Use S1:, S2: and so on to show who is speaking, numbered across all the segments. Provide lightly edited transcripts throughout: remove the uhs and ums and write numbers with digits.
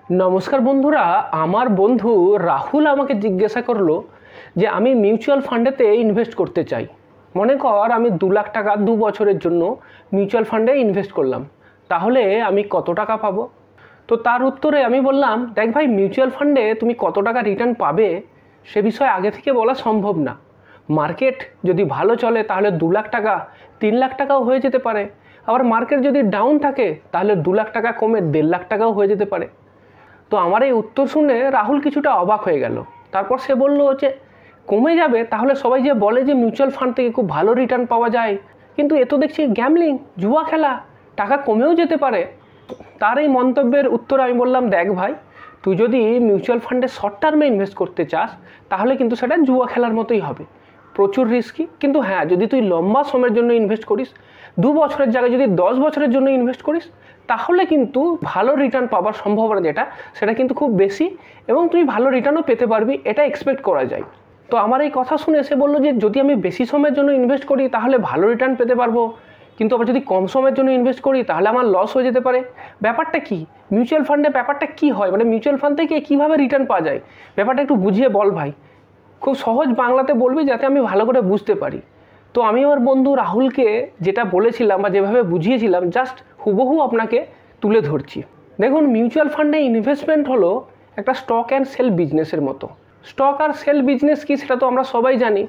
S1: নমস্কার বন্ধুরা, আমার বন্ধু রাহুল আমাকে জিজ্ঞাসা করলো যে আমি মিউচুয়াল ফান্ডেতে ইনভেস্ট করতে চাই। মনে কর আমি 2 লাখ টাকা 2 বছরের জন্য মিউচুয়াল ফান্ডে ইনভেস্ট করলাম, তাহলে আমি কত টাকা পাবো? তো তার উত্তরে আমি বললাম, দেখ ভাই, মিউচুয়াল ফান্ডে তুমি কত টাকা রিটার্ন পাবে সে বিষয়ে আগে থেকে বলা সম্ভব না। মার্কেট যদি ভালো চলে তাহলে 2 লাখ টাকা 3 লাখ টাকাও হয়ে যেতে পারে, আবার মার্কেট যদি ডাউন থাকে তাহলে 2 লাখ টাকা কমে 1.5 লাখ টাকাও হয়ে যেতে পারে। তো আমার এই উত্তর শুনে রাহুল কিছুটা অবাক হয়ে গেল। তারপর সে বলল যে কমে যাবে, তাহলে সবাই যে বলে যে মিউচুয়াল ফান্ড থেকে খুব ভালো রিটার্ন পাওয়া যায়, কিন্তু এ তো দেখছি গ্যামলিং, জুয়া খেলা, টাকা কমেও যেতে পারে। তার এই মন্তব্যের উত্তরে আমি বললাম, দেখ ভাই, তুই যদি মিউচুয়াল ফান্ডে শর্ট টার্মে ইনভেস্ট করতে চাস তাহলে কিন্তু সেটা জুয়া খেলার মতোই হবে, প্রচুর রিস্কি। কিন্তু হ্যাঁ, যদি তুই লম্বা সময়ের জন্য ইনভেস্ট করিস, 2 বছরের জায়গায় যদি 10 বছরের জন্য ইনভেস্ট করিস, তাহলে কিন্তু ভালো রিটার্ন পাওয়ার সম্ভাবনা সেটা কিন্তু খুব বেশি, এবং তুমি ভালো রিটার্নও পেতে পারবি, এটা এক্সপেক্ট করা যায়। তো আমার এই কথা শুনে এসে বললো যে যদি আমি বেশি সময়ের জন্য ইনভেস্ট করি তাহলে ভালো রিটার্ন পেতে পারবো, কিন্তু আবার যদি কম সময়ের জন্য ইনভেস্ট করি তাহলে আমার লস হয়ে যেতে পারে। ব্যাপারটা কি? মিউচুয়াল ফান্ডে ব্যাপারটা কি হয়, মানে মিউচুয়াল ফান্ড থেকে কীভাবে রিটার্ন পাওয়া যায়, ব্যাপারটা একটু বুঝিয়ে বল ভাই। খুব সহজ বাংলাতে বলবি যাতে আমি ভালো করে বুঝতে পারি। তো আমি আমার বন্ধু রাহুলকে যেটা বলেছিলাম বা যেভাবে বুঝিয়েছিলাম, জাস্ট হুবহু আপনাকে তুলে ধরছি। দেখুন, মিউচুয়াল ফান্ডে ইনভেস্টমেন্ট হলো একটা স্টক অ্যান্ড সেল বিজনেসের মতো। স্টক আর সেল বিজনেস কি সেটা তো আমরা সবাই জানি।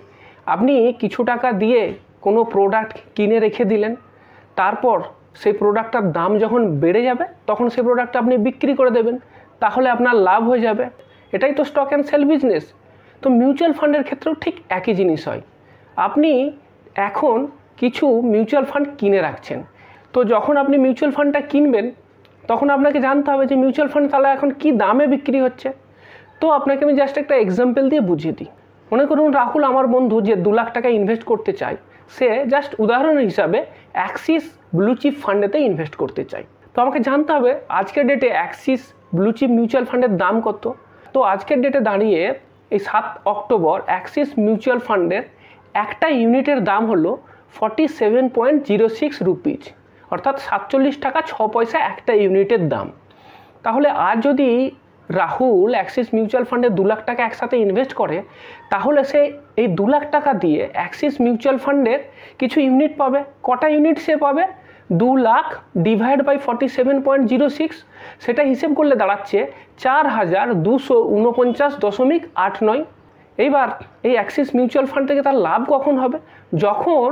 S1: আপনি কিছু টাকা দিয়ে কোনো প্রোডাক্ট কিনে রেখে দিলেন, তারপর সেই প্রোডাক্টটার দাম যখন বেড়ে যাবে তখন সেই প্রোডাক্টটা আপনি বিক্রি করে দেবেন, তাহলে আপনার লাভ হয়ে যাবে। এটাই তো স্টক অ্যান্ড সেল বিজনেস। তো মিউচুয়াল ফান্ডের ক্ষেত্রেও ঠিক একই জিনিস হয়। আপনি এখন কিছু মিউচুয়াল ফান্ড কিনে রাখছেন, তো যখন আপনি মিউচুয়াল ফান্ডটা কিনবেন তখন আপনাকে জানতে হবে যে মিউচুয়াল ফান্ড তাহলে এখন কি দামে বিক্রি হচ্ছে। তো আপনাকে আমি জাস্ট একটা এক্সাম্পল দিয়ে বুঝিয়ে দিই। মনে করুন রাহুল আমার বন্ধু, যে 2 লাখ টাকা ইনভেস্ট করতে চায়, সে জাস্ট উদাহরণ হিসাবে অ্যাক্সিস ব্লু চিপ ফান্ডেতে ইনভেস্ট করতে চায়। তো আমাকে জানতে হবে আজকের ডেটে অ্যাক্সিস ব্লু চিপ মিউচুয়াল ফান্ডের দাম কত। তো আজকের ডেটে দাঁড়িয়ে এই 7 অক্টোবর অ্যাক্সিস মিউচুয়াল ফান্ডের একটা ইউনিটের দাম হলো 47.06 রুপিজ, অর্থাৎ 47 টাকা 6 পয়সা একটা ইউনিটের দাম। তাহলে আজ যদি রাহুল অ্যাক্সিস মিউচুয়াল ফান্ডে 2 লাখ টাকা একসাথে ইনভেস্ট করে, তাহলে সে এই 2 লাখ টাকা দিয়ে অ্যাক্সিস মিউচুয়াল ফান্ডের কিছু ইউনিট পাবে। কটা ইউনিট সে পাবে? 2 লাখ ডিভাইড বাই 47.06, সেটা হিসেব করলে দাঁড়াচ্ছে 4249.89। এইবার এই অ্যাক্সিস মিউচুয়াল ফান্ড থেকে তার লাভ কখন হবে? যখন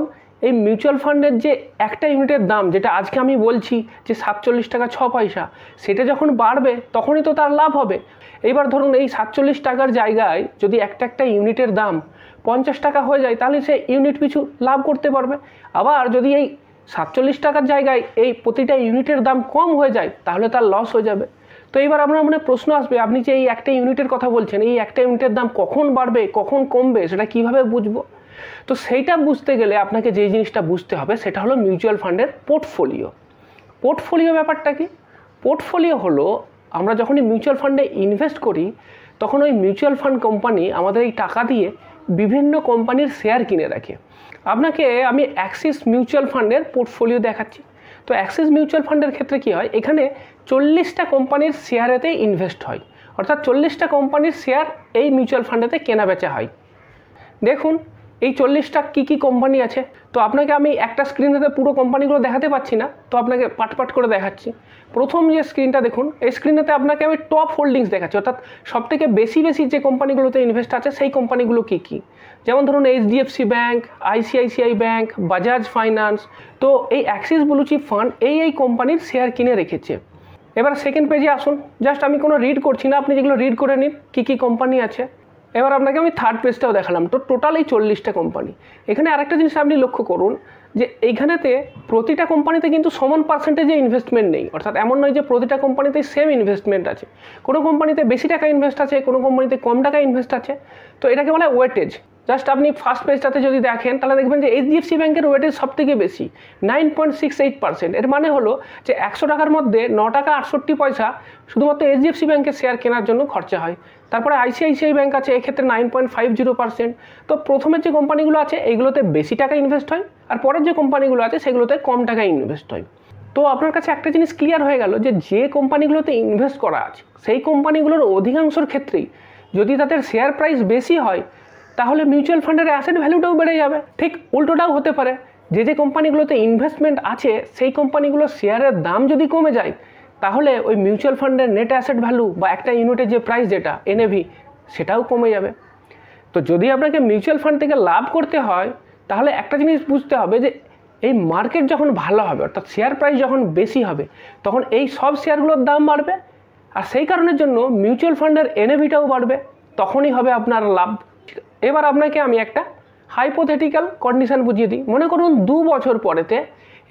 S1: এই মিউচুয়াল ফান্ডের যে একটা ইউনিটের দাম, যেটা আজকে আমি বলছি যে 47 টাকা 6 পয়সা, সেটা যখন বাড়বে তখনই তো তার লাভ হবে। এইবার ধরুন এই 47 টাকার জায়গায় যদি একটা ইউনিটের দাম 50 টাকা হয়ে যায়, তাহলে সে ইউনিট পিছু লাভ করতে পারবে। আবার যদি এই 47 টাকার জায়গায় এই প্রতিটা ইউনিটের দাম কম হয়ে যায়, তাহলে তার লস হয়ে যাবে। তো এইবার আপনার মনে প্রশ্ন আসবে, আপনি যে এই একটা ইউনিটের কথা বলছেন, এই একটা ইউনিটের দাম কখন বাড়বে কখন কমবে সেটা কিভাবে বুঝবো? তো সেইটা বুঝতে গেলে আপনাকে যেই জিনিসটা বুঝতে হবে সেটা হলো মিউচুয়াল ফান্ডের পোর্টফোলিও। পোর্টফোলিও ব্যাপারটা কি? পোর্টফোলিও হলো আমরা যখনই মিউচুয়াল ফান্ডে ইনভেস্ট করি তখন ওই মিউচুয়াল ফান্ড কোম্পানি আমাদের এই টাকা দিয়ে বিভিন্ন কোম্পানির শেয়ার কিনে রাখে। আপনাকে আমি অ্যাক্সিস মিউচুয়াল ফান্ডের পোর্টফোলিও দেখাচ্ছি। তো অ্যাক্সিস মিউচুয়াল ফান্ডের ক্ষেত্রে কি হয়, এখানে 40টা কোম্পানির শেয়ারেতে ইনভেস্ট হয়, অর্থাৎ 40টা কোম্পানির শেয়ার এই মিউচুয়াল ফান্ডেতে কেনা বেচা হয়। দেখুন এই 40টা কী কোম্পানি আছে। তো আপনাকে আমি একটা স্ক্রিনেতে পুরো কোম্পানিগুলো দেখাতে পাচ্ছি না, তো আপনাকে পাট করে দেখাচ্ছি। প্রথম যে স্ক্রিনটা দেখুন, এই স্ক্রিনেতে আপনাকে আমি টপ হোল্ডিংস দেখাচ্ছি, অর্থাৎ সবথেকে বেশি যে কোম্পানিগুলোতে ইনভেস্ট আছে সেই কোম্পানিগুলো কী। যেমন ধরুন HDFC bank, ICICI bank, Bajaj finance. তো এই অ্যাক্সিস ব্লু চিপ ফান্ড এই কোম্পানির শেয়ার কিনে রেখেছে। এবার সেকেন্ড পেজে আসুন, জাস্ট আমি কোনো রিড করছি না, আপনি যেগুলো রিড করে নিন কী কোম্পানি আছে। এবার আপনাকে আমি থার্ড পেজটাও দেখালাম। তো টোটাল এই 40টা কোম্পানি। এখানে আরেকটা জিনিস আপনি লক্ষ্য করুন যে এইখানেতে প্রতিটা কোম্পানিতে কিন্তু সমান পার্সেন্টেজে ইনভেস্টমেন্ট নেই, অর্থাৎ এমন নয় যে প্রতিটা কোম্পানিতে সেম ইনভেস্টমেন্ট আছে। কোনো কোম্পানিতে বেশি টাকা ইনভেস্ট আছে, কোনো কোম্পানিতে কম টাকা ইনভেস্ট আছে। তো এটাকে বলা হয় ওয়েটেজ। জাস্ট আপনি ফার্স্ট পেজটাতে যদি দেখেন তাহলে দেখবেন যে HDFC ব্যাঙ্কের ওয়েটেজ সবথেকে বেশি, 9.68%। এর মানে হলো যে 100 টাকার মধ্যে 9 টাকা 68 পয়সা শুধুমাত্র HDFC ব্যাঙ্কের শেয়ার কেনার জন্য খরচা হয়। তারপরে ICICI ব্যাঙ্ক আছে, এক্ষেত্রে 9.50%। তো প্রথমের যে কোম্পানিগুলো আছে এইগুলোতে বেশি টাকা ইনভেস্ট হয়, আর পরের যে কোম্পানিগুলো আছে সেগুলোতে কম টাকা ইনভেস্ট হয়। তো আপনার কাছে একটা জিনিস ক্লিয়ার হয়ে গেল যে কোম্পানিগুলোতে ইনভেস্ট করা আছে সেই কোম্পানিগুলোর অধিকাংশের ক্ষেত্রেই যদি তাদের শেয়ার প্রাইস বেশি হয় তাহলে মিউচুয়াল ফান্ডের অ্যাসেট ভ্যালুটাও বেড়ে যাবে। ঠিক উল্টোটাও হতে পারে, যে কোম্পানিগুলোতে ইনভেস্টমেন্ট আছে সেই কোম্পানিগুলোর শেয়ারের দাম যদি কমে যায় তাহলে ওই মিউচুয়াল ফান্ডের নেট অ্যাসেট ভ্যালু বা একটা ইউনিটের যে প্রাইস যেটা NAV সেটাও কমে যাবে। তো যদি আপনাকে মিউচুয়াল ফান্ড থেকে লাভ করতে হয় তাহলে একটা জিনিস বুঝতে হবে যে এই মার্কেট যখন ভালো হবে অর্থাৎ শেয়ার প্রাইস যখন বেশি হবে তখন এই সব শেয়ারগুলোর দাম বাড়বে, আর সেই কারণের জন্য মিউচুয়াল ফান্ডের NAVটাও বাড়বে, তখনই হবে আপনার লাভ। এবার আপনাকে আমি একটা হাইপোথেটিক্যাল কন্ডিশন বুঝিয়ে দিই। মনে করুন 2 বছর পরেতে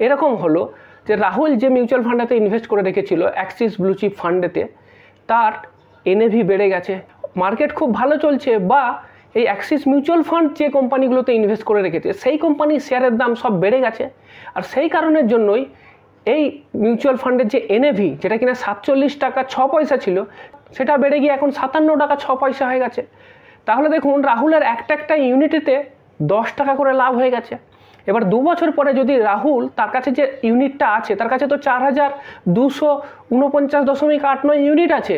S1: এরকম হলো যে রাহুল যে মিউচুয়াল ফান্ডেতে ইনভেস্ট করে রেখেছিল অ্যাক্সিস ব্লু চিপ ফান্ডেতে, তার NAV বেড়ে গেছে, মার্কেট খুব ভালো চলছে, বা এই অ্যাক্সিস মিউচুয়াল ফান্ড যে কোম্পানিগুলোতে ইনভেস্ট করে রেখেছে সেই কোম্পানির শেয়ারের দাম সব বেড়ে গেছে, আর সেই কারণের জন্যই এই মিউচুয়াল ফান্ডের যে NAV যেটা কিনা 47 টাকা 6 পয়সা ছিল সেটা বেড়ে গিয়ে এখন 57 টাকা 6 পয়সা হয়ে গেছে। তাহলে দেখুন রাহুলের একটা ইউনিটেতে 10 টাকা করে লাভ হয়ে গেছে। এবার 2 বছর পরে যদি রাহুল তার কাছে যে ইউনিটটা আছে তার কাছে তো 4249.89 ইউনিট আছে,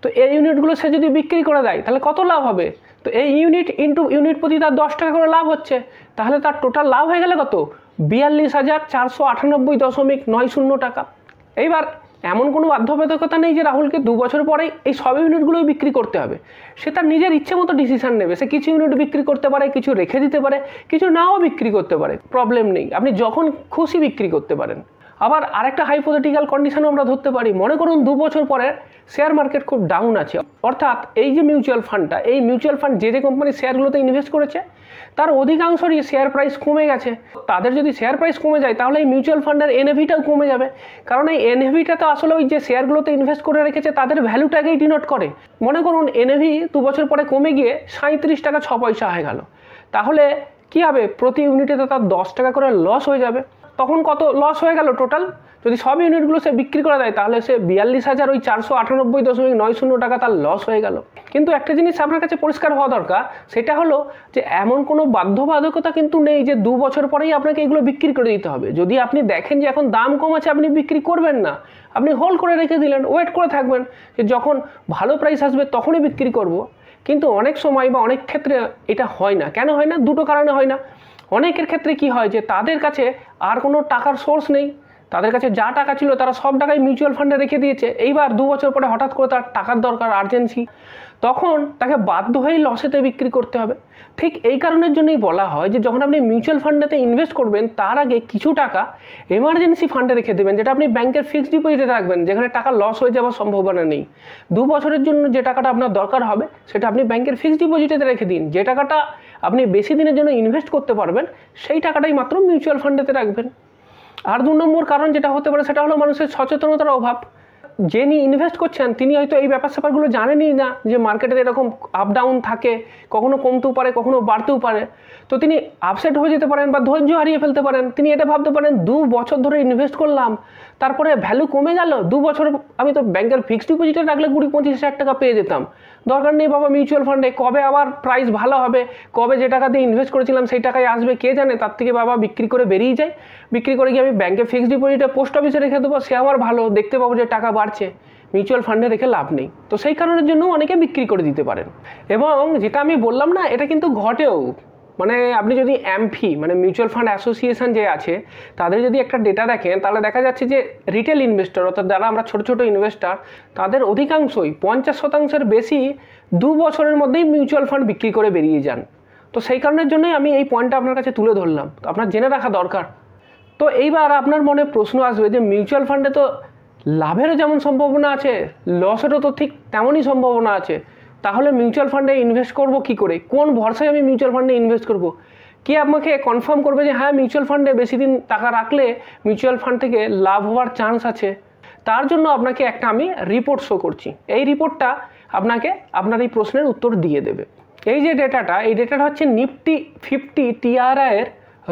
S1: তো এই ইউনিটগুলো সে যদি বিক্রি করে দেয় তাহলে কত লাভ হবে? তো এই ইউনিট ইন্টু ইউনিট প্রতি তার 10 টাকা করে লাভ হচ্ছে, তাহলে তার টোটাল লাভ হয়ে গেলে কত? 42,498.90 টাকা। এইবার এমন কোনো বাধ্যবাধকতা নেই যে রাহুলকে 2 বছর পরেই এই সব ইউনিটগুলোই বিক্রি করতে হবে, সে তার নিজের ইচ্ছে মতো ডিসিশন নেবে। সে কিছু ইউনিট বিক্রি করতে পারে, কিছু রেখে দিতে পারে, কিছু নাও বিক্রি করতে পারে, প্রবলেম নেই, আপনি যখন খুশি বিক্রি করতে পারেন। আবার আরেকটা হাইপোথেটিক্যাল কন্ডিশনও আমরা ধরতে পারি। মনে করুন 2 বছর পরে শেয়ার মার্কেট খুব ডাউন আছে, অর্থাৎ এই যে মিউচুয়াল ফান্ডটা, এই মিউচুয়াল ফান্ড যে কোম্পানির শেয়ারগুলোতে ইনভেস্ট করেছে তার অধিকাংশরই শেয়ার প্রাইস কমে গেছে। তাদের যদি শেয়ার প্রাইস কমে যায় তাহলে এই মিউচুয়াল ফান্ডের NAVটাও কমে যাবে, কারণ এই NAVটা তো আসলে ওই যে শেয়ারগুলোতে ইনভেস্ট করে রেখেছে তাদের ভ্যালুটাকেই ডিনোট করে। মনে করুন NAV 2 বছর পরে কমে গিয়ে 37 টাকা 6 পয়সা হয়ে গেল, তাহলে কী হবে? প্রতি ইউনিটেতে তার 10 টাকা করে লস হয়ে যাবে। তখন কত লস হয়ে গেল টোটাল? যদি সব ইউনিটগুলো সে বিক্রি করে দেয় তাহলে সে 42,498.90 টাকা তার লস হয়ে গেল। কিন্তু একটা জিনিস আপনার কাছে পরিষ্কার হওয়া দরকার, সেটা হলো যে এমন কোনো বাধ্যবাধকতা কিন্তু নেই যে 2 বছর পরেই আপনাকে এগুলো বিক্রি করে দিতে হবে। যদি আপনি দেখেন যে এখন দাম কম আছে আপনি বিক্রি করবেন না, আপনি হোল্ড করে রেখে দিলেন, ওয়েট করে থাকবেন যে যখন ভালো প্রাইস আসবে তখনই বিক্রি করব। কিন্তু অনেক সময় বা অনেক ক্ষেত্রে এটা হয় না। কেন হয় না? দুটো কারণে হয় না। অনেকের ক্ষেত্রে কি হয় যে তাদের কাছে আর কোনো টাকার সোর্স নেই, তাদের কাছে যা টাকা ছিল তারা সব টাকাই মিউচুয়াল ফান্ডে রেখে দিয়েছে। এইবার 2 বছর পরে হঠাৎ করে তার টাকার দরকার, আর্জেন্সি, তখন তাকে বাধ্য হয়েই লসেতে বিক্রি করতে হবে। ঠিক এই কারণের জন্যই বলা হয় যে যখন আপনি মিউচুয়াল ফান্ডেতে ইনভেস্ট করবেন তার আগে কিছু টাকা এমার্জেন্সি ফান্ডে রেখে দেবেন, যেটা আপনি ব্যাংকের ফিক্সড ডিপোজিটে রাখবেন, যেখানে টাকা লস হয়ে যাওয়ার সম্ভাবনা নেই। 2 বছরের জন্য যে টাকাটা আপনার দরকার হবে সেটা আপনি ব্যাংকের ফিক্সড ডিপোজিটে রেখে দিন। যে টাকাটা আপনি বেশি দিনের জন্য ইনভেস্ট করতে পারবেন সেই টাকাটাই মাত্র মিউচুয়াল ফান্ডেতে রাখবেন। আর 2 নম্বর কারণ যেটা হতে পারে সেটা হলো মানুষের সচেতনতার অভাব। যিনি ইনভেস্ট করছেন তিনি হয়তো এই ব্যাপার স্যাপারগুলো জানেনই না যে মার্কেটের এরকম আপ ডাউন থাকে, কখনো কমতেও পারে কখনো বাড়তেও পারে। তো তিনি আপসেট হয়ে যেতে পারেন বা ধৈর্য হারিয়ে ফেলতে পারেন। তিনি এটা ভাবতে পারেন 2 বছর ধরে ইনভেস্ট করলাম, তারপরে ভ্যালু কমে গেল, 2 বছর আমি তো ব্যাংকের ফিক্সড ডিপোজিটে রাখলে 20-25 হাজার টাকা পেয়ে যেতাম, দরকার নেই বাবা মিউচুয়াল ফান্ডে, কবে আবার প্রাইস ভালো হবে, কবে যে টাকা দিয়ে ইনভেস্ট করেছিলাম সেই টাকায় আসবে কে জানে, তার থেকে বাবা বিক্রি করে বেরিয়ে যায়। বিক্রি করে গিয়ে আমি ব্যাংকে ফিক্সড ডিপোজিটে পোস্ট অফিসে রেখে দেবো, সে আমার ভালো, দেখতে পাবো যে টাকা বাড়ছে, মিউচুয়াল ফান্ডে রেখে লাভ নেই। তো সেই কারণের জন্য অনেকে বিক্রি করে দিতে পারেন। এবং যেটা আমি বললাম না, এটা কিন্তু ঘটেও। মানে আপনি যদি এমফি মানে মিউচুয়াল ফান্ড অ্যাসোসিয়েশন যে আছে তাদের যদি একটা ডেটা দেখেন তাহলে দেখা যাচ্ছে যে রিটেল ইনভেস্টর অর্থাৎ যারা আমরা ছোটো ছোটো ইনভেস্টার তাদের অধিকাংশই 50% বেশি 2 বছরের মধ্যেই মিউচুয়াল ফান্ড বিক্রি করে বেরিয়ে যান। তো সেই কারণের জন্যই আমি এই পয়েন্টটা আপনার কাছে তুলে ধরলাম, তো আপনার জেনে রাখা দরকার। তো এইবার আপনার মনে প্রশ্ন আসবে যে মিউচুয়াল ফান্ডে তো লাভেরও যেমন সম্ভাবনা আছে, লসেরও তো ঠিক তেমনই সম্ভাবনা আছে, তাহলে মিউচুয়াল ফান্ডে ইনভেস্ট করব কি করে? কোন ভরসায় আমি মিউচুয়াল ফান্ডে ইনভেস্ট করব? কে আমাকে কনফার্ম করবে যে হ্যাঁ মিউচুয়াল ফান্ডে বেশি দিন টাকা রাখলে মিউচুয়াল ফান্ড থেকে লাভ হওয়ার চান্স আছে? তার জন্য আপনাকে একটা আমি রিপোর্ট শো করছি। এই রিপোর্টটা আপনাকে আপনার এই প্রশ্নের উত্তর দিয়ে দেবে। এই যে ডেটাটা, এই ডেটাটা হচ্ছে নিফটি 50 TRI এর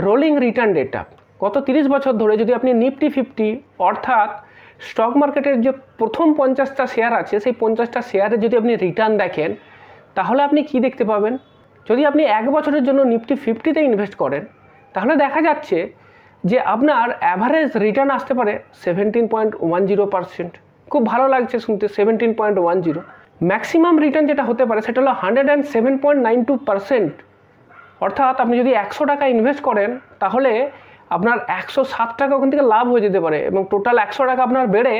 S1: রোলিং রিটার্ন ডেটা। গত 30 বছর ধরে যদি আপনি নিফটি 50 অর্থাৎ স্টক মার্কেটের যে প্রথম 50টা শেয়ার আছে সেই 50টা শেয়ারে যদি আপনি রিটার্ন দেখেন তাহলে আপনি কি দেখতে পাবেন? যদি আপনি 1 বছরের জন্য নিফটি 50তে ইনভেস্ট করেন তাহলে দেখা যাচ্ছে যে আপনার অ্যাভারেজ রিটার্ন আসতে পারে 17.10%। খুব ভালো লাগছে শুনতে, 17.10। ম্যাক্সিমাম রিটার্ন যেটা হতে পারে সেটা হলো 107.92%। অর্থাৎ আপনি যদি 100 টাকা ইনভেস্ট করেন তাহলে আপনার 107 টাকা ওখান থেকে লাভ হয়ে যেতে পারে, এবং টোটাল 100 টাকা আপনার বেড়ে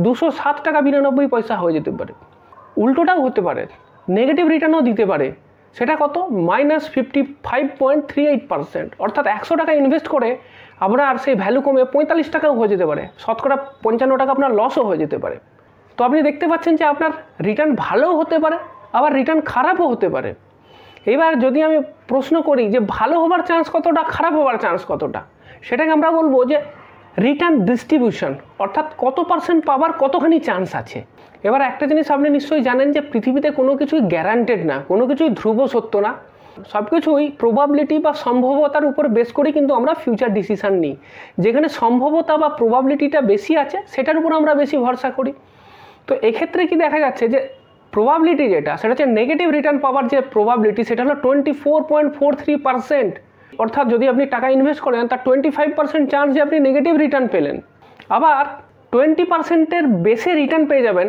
S1: 207 টাকা 92 পয়সা হয়ে যেতে পারে। উল্টোটাও হতে পারে, নেগেটিভ রিটার্নও দিতে পারে। সেটা কত? -55.38%। অর্থাৎ 100 টাকা ইনভেস্ট করে আপনার সেই ভ্যালু কমে 45 টাকাও হয়ে যেতে পারে, শতকরা 55 টাকা আপনার লসও হয়ে যেতে পারে। তো আপনি দেখতে পাচ্ছেন যে আপনার রিটার্ন ভালোও হতে পারে, আবার রিটার্ন খারাপও হতে পারে। এবার যদি আমি প্রশ্ন করি যে ভালো হবার চান্স কতটা, খারাপ হবার চান্স কতটা, সেটাকে আমরা বলবো যে রিটার্ন ডিস্ট্রিবিউশন, অর্থাৎ কত পার্সেন্ট পাবার কতখানি চান্স আছে। এবার একটা জিনিস আপনি নিশ্চয়ই জানেন যে পৃথিবীতে কোনো কিছুই গ্যারান্টেড না, কোনো কিছুই ধ্রুব সত্য না। সব কিছুই প্রবাবিলিটি বা সম্ভাব্যতার উপর বেস করে কিন্তু আমরা ফিউচার ডিসিশান নিই। যেখানে সম্ভাব্যতা বা প্রবাবিলিটিটা বেশি আছে সেটার উপর আমরা বেশি ভরসা করি। তো এক্ষেত্রে কি দেখা যাচ্ছে যে প্রবাবিলিটি যেটা, সেটা হচ্ছে নেগেটিভ রিটার্ন পাওয়ার যে প্রবাবিলিটি, সেটা হলো 24.43%। অর্থাৎ যদি আপনি টাকা ইনভেস্ট করেন তার 25% চান্স যে আপনি নেগেটিভ রিটার্ন পেলেন। আবার 20%-এর বেশি রিটার্ন পেয়ে যাবেন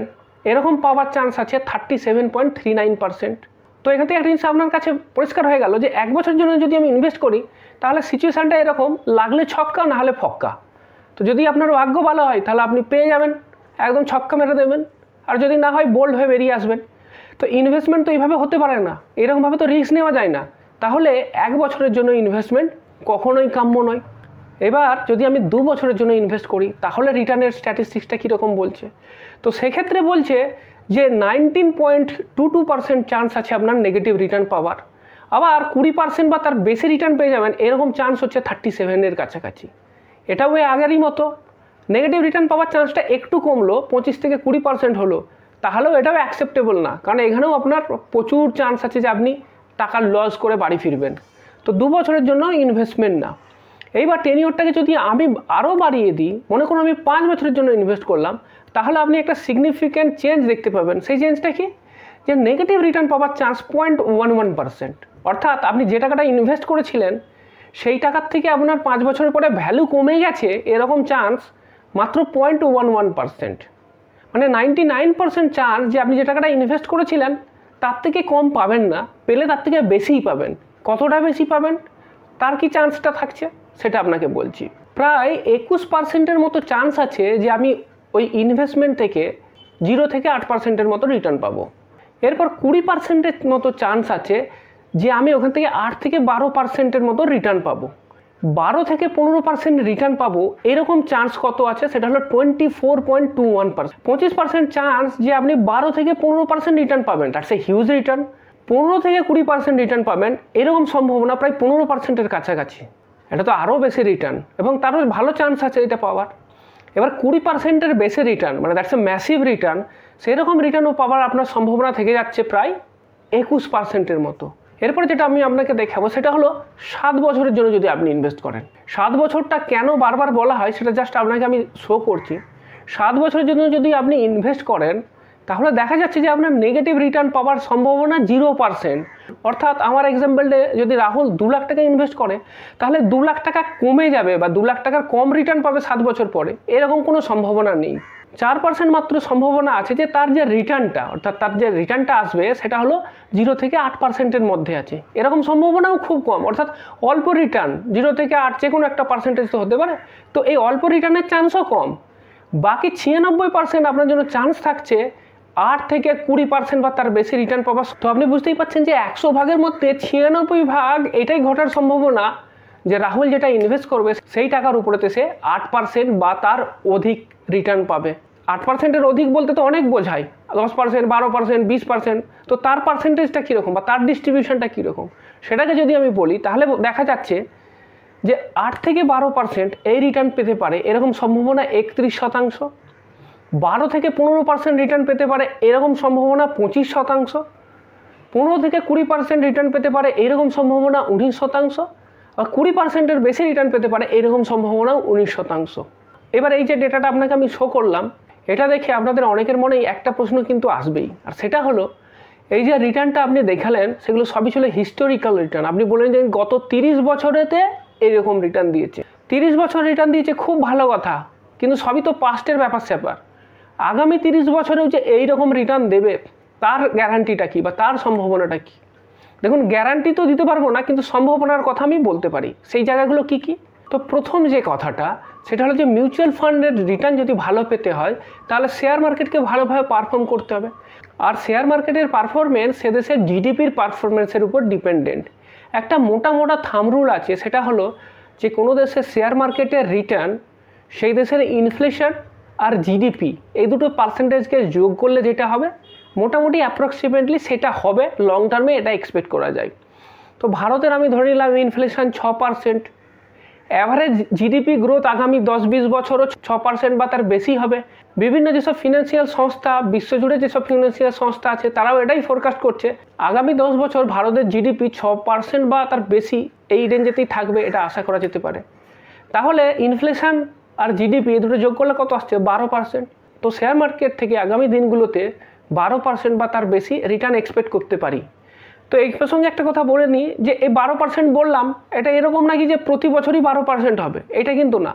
S1: এরকম পাওয়ার চান্স আছে 37.39%। তো এখান থেকে একটা জিনিস আপনার কাছে পরিষ্কার হয়ে গেল যে 1 বছরের জন্য যদি আমি ইনভেস্ট করি তাহলে সিচুয়েশানটা এরকম, লাগলে ছক্কা না হলে ফক্কা। তো যদি আপনার ভাগ্য ভালো হয় তাহলে আপনি পেয়ে যাবেন, একদম ছক্কা মেরে দেবেন, আর যদি না হয় বোল্ড হয়ে বেরিয়ে আসবেন। তো ইনভেস্টমেন্ট তো এইভাবে হতে পারে না, এরকমভাবে তো রিস্ক নেওয়া যায় না। তাহলে 1 বছরের জন্য ইনভেস্টমেন্ট কখনোই কাম্য নয়। এবার যদি আমি 2 বছরের জন্য ইনভেস্ট করি তাহলে রিটার্নের স্ট্যাটিস্টিক্সটা কীরকম বলছে? তো সেক্ষেত্রে বলছে যে 19.22% চান্স আছে আপনার নেগেটিভ রিটার্ন পাওয়ার। আবার 20% বা তার বেশি রিটার্ন পেয়ে যাবেন এরকম চান্স হচ্ছে 37-এর কাছাকাছি। এটাও ওই আগেরই মতো, নেগেটিভ রিটার্ন পাওয়ার চান্সটা একটু কমলো, 25 থেকে 20% হলো, তাহলেও এটাও অ্যাকসেপ্টেবল না, কারণ এখানেও আপনার প্রচুর চান্স আছে যে আপনি টাকা লস করে বাড়ি ফিরবেন। তো 2 বছরের জন্য ইনভেস্টমেন্ট না। এইবার টেনিওরটাকে যদি আমি আরও বাড়িয়ে দিই, মনে করুন আমি 5 বছরের জন্য ইনভেস্ট করলাম, তাহলে আপনি একটা সিগনিফিক্যান্ট চেঞ্জ দেখতে পাবেন। সেই চেঞ্জটা কি? যে নেগেটিভ রিটার্ন পাওয়ার চান্স 0.11%। অর্থাৎ আপনি যে টাকাটা ইনভেস্ট করেছিলেন সেই টাকার থেকে আপনার 5 বছরের পরে ভ্যালু কমে গেছে এরকম চান্স মাত্র 0.11%। মানে 99% চান্স যে আপনি যে টাকাটা ইনভেস্ট করেছিলেন তার থেকে কম পাবেন না, পেলে তার থেকে বেশিই পাবেন। কতটা বেশি পাবেন তার কি চান্সটা থাকছে সেটা আপনাকে বলছি। প্রায় 21%-এর মতো চান্স আছে যে আমি ওই ইনভেস্টমেন্ট থেকে 0 থেকে 8%-এর মতো রিটার্ন পাবো। এরপর 20%-এর মতো চান্স আছে যে আমি ওখান থেকে 8 থেকে 12%-এর মতো রিটার্ন পাবো। 12 থেকে 15% রিটার্ন পাবো এরকম চান্স কত আছে? সেটা হলো 24.21%। 25% চান্স যে আপনি 12 থেকে 15% রিটার্ন পাবেন, দ্যাটস এ হিউজ রিটার্ন। 15 থেকে 20% রিটার্ন পাবেন এরকম সম্ভাবনা প্রায় 15%-এর কাছাকাছি। এটা তো আরও বেশি রিটার্ন, এবং তারও ভালো চান্স আছে এটা পাওয়ার। এবার 20%-এর বেশি রিটার্ন, মানে দ্যাটস এ ম্যাসিভ রিটার্ন, সেরকম রিটার্নও পাওয়ার আপনার সম্ভাবনা থেকে যাচ্ছে প্রায় 21%-এর মতো। এরপরে যেটা আমি আপনাকে দেখাবো সেটা হলো 7 বছরের জন্য যদি আপনি ইনভেস্ট করেন। 7 বছরটা কেন বারবার বলা হয় সেটা জাস্ট আপনাকে আমি শো করছি। 7 বছরের জন্য যদি আপনি ইনভেস্ট করেন তাহলে দেখা যাচ্ছে যে আপনার নেগেটিভ রিটার্ন পাওয়ার সম্ভাবনা 0%। অর্থাৎ আমার এক্সাম্পলে যদি রাহুল 2 লাখ টাকা ইনভেস্ট করে তাহলে 2 লাখ টাকা কমে যাবে বা 2 লাখ টাকার কম রিটার্ন পাবে 7 বছর পরে, এরকম কোনো সম্ভাবনা নেই। 4% মাত্র সম্ভাবনা আছে যে তার যে রিটার্নটা, অর্থাৎ তার যে রিটার্নটা আসবে সেটা হলো 0 থেকে 8%-এর মধ্যে আছে। এরকম সম্ভাবনাও খুব কম, অর্থাৎ অল্প রিটার্ন, 0 থেকে 8 যে কোনো একটা পার্সেন্টেজ তো হতে পারে। তো এই অল্প রিটার্নের চান্সও কম। বাকি 96% আপনার জন্য চান্স থাকছে 8 থেকে 20% বা তার বেশি রিটার্ন পাওয়ার। তো আপনি বুঝতেই পারছেন যে 100 ভাগের মধ্যে 96 ভাগ এটাই ঘটার সম্ভাবনা যে রাহুল যেটা ইনভেস্ট করবে সেই টাকার উপরেতে সে 8% বা তার অধিক রিটার্ন পাবে। 8%-এর অধিক বলতে তো অনেক বোঝায়, 10%, 12%, 20%। তো তার পার্সেন্টেজটা কীরকম বা তার ডিস্ট্রিবিউশনটা কীরকম সেটাকে যদি আমি বলি তাহলে দেখা যাচ্ছে যে 8 থেকে 12% এই রিটার্ন পেতে পারে এরকম সম্ভাবনা 31%। 12 থেকে 15% রিটার্ন পেতে পারে এরকম সম্ভাবনা 25%। 15 থেকে 20% রিটার্ন পেতে পারে এরকম সম্ভাবনা 19%। আর 20%-এর বেশি রিটার্ন পেতে পারে এরকম সম্ভাবনাও 19%। এবার এই যে ডেটাটা আপনাকে আমি শো করলাম, এটা দেখে আপনাদের অনেকের মনেই একটা প্রশ্ন কিন্তু আসবেই, আর সেটা হলো এই যে রিটার্নটা আপনি দেখালেন সেগুলো সবই ছিল হিস্টোরিক্যাল রিটার্ন। আপনি বললেন যে গত 30 বছরেতে এরকম রিটার্ন দিয়েছে, 30 বছর রিটার্ন দিয়েছে, খুব ভালো কথা, কিন্তু সবই তো পাস্টের ব্যাপার স্যাপার। আগামী 30 বছরেও যে এই রকম রিটার্ন দেবে তার গ্যারান্টিটা কী বা তার সম্ভাবনাটা কী? দেখুন, গ্যারান্টি তো দিতে পারবো না, কিন্তু সম্ভাবনার কথা আমি বলতে পারি। সেই জায়গাগুলো কি কি? তো প্রথম যে কথাটা সেটা হলো যে মিউচুয়াল ফান্ডের রিটার্ন যদি ভালো পেতে হয় তাহলে শেয়ার মার্কেটকে ভালোভাবে পারফর্ম করতে হবে। আর শেয়ার মার্কেটের পারফরমেন্স সে দেশের জিডিপির পারফরমেন্সের উপর ডিপেন্ডেন্ট। একটা মোটা মোটা থাম্ব রুল আছে, সেটা হলো যে কোনো দেশের শেয়ার মার্কেটের রিটার্ন সেই দেশের ইনফ্লেশন আর জিডিপি এই দুটো পার্সেন্টেজকে যোগ করলে যেটা হবে মোটামুটি অ্যাপ্রক্সিমেটলি সেটা হবে, লং টার্মে এটা এক্সপেক্ট করা যায়। তো ভারতের আমি ধরে নিলাম ইনফ্লেশন 6%, অ্যাভারেজ জিডিপি গ্রোথ আগামী 10-20 বছরও 6% বা তার বেশি হবে। বিভিন্ন যেসব ফিনান্সিয়াল সংস্থা, বিশ্বজুড়ে যেসব ফিনান্সিয়াল সংস্থা আছে তারাও এটাই ফোরকাস্ট করছে, আগামী 10 বছর ভারতের জিডিপি 6% বা তার বেশি এই রেঞ্জেতেই থাকবে, এটা আশা করা যেতে পারে। তাহলে ইনফ্লেশন আর জিডিপি এই দুটো যোগ করলে কত আসছে? 12%। তো শেয়ার মার্কেট থেকে আগামী দিনগুলোতে 12% বা তার বেশি রিটার্ন এক্সপেক্ট করতে পারি। তো এই প্রসঙ্গে একটা কথা বলে নিই যে এই 12% বললাম, এটা এরকম নাকি যে প্রতি বছরই 12% হবে, এটা কিন্তু না।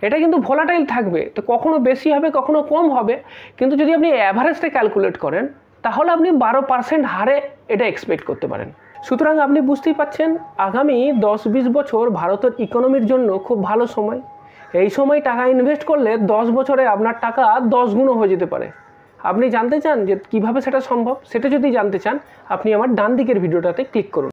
S1: এটা কিন্তু ভোলাটাইল থাকবে, তো কখনো বেশি হবে কখনো কম হবে, কিন্তু যদি আপনি অ্যাভারেজটা ক্যালকুলেট করেন তাহলে আপনি 12% হারে এটা এক্সপেক্ট করতে পারেন। সুতরাং আপনি বুঝতেই পাচ্ছেন আগামী 10-20 বছর ভারতের ইকোনমির জন্য খুব ভালো সময়। এই সময় টাকা ইনভেস্ট করলে 10 বছরে আপনার টাকা 10 গুণ হয়ে যেতে পারে। আপনি জানতে চান যে কিভাবে সেটা সম্ভব? সেটা যদি জানতে চান আপনি আমার ডান দিকের ভিডিওটাতে ক্লিক করুন।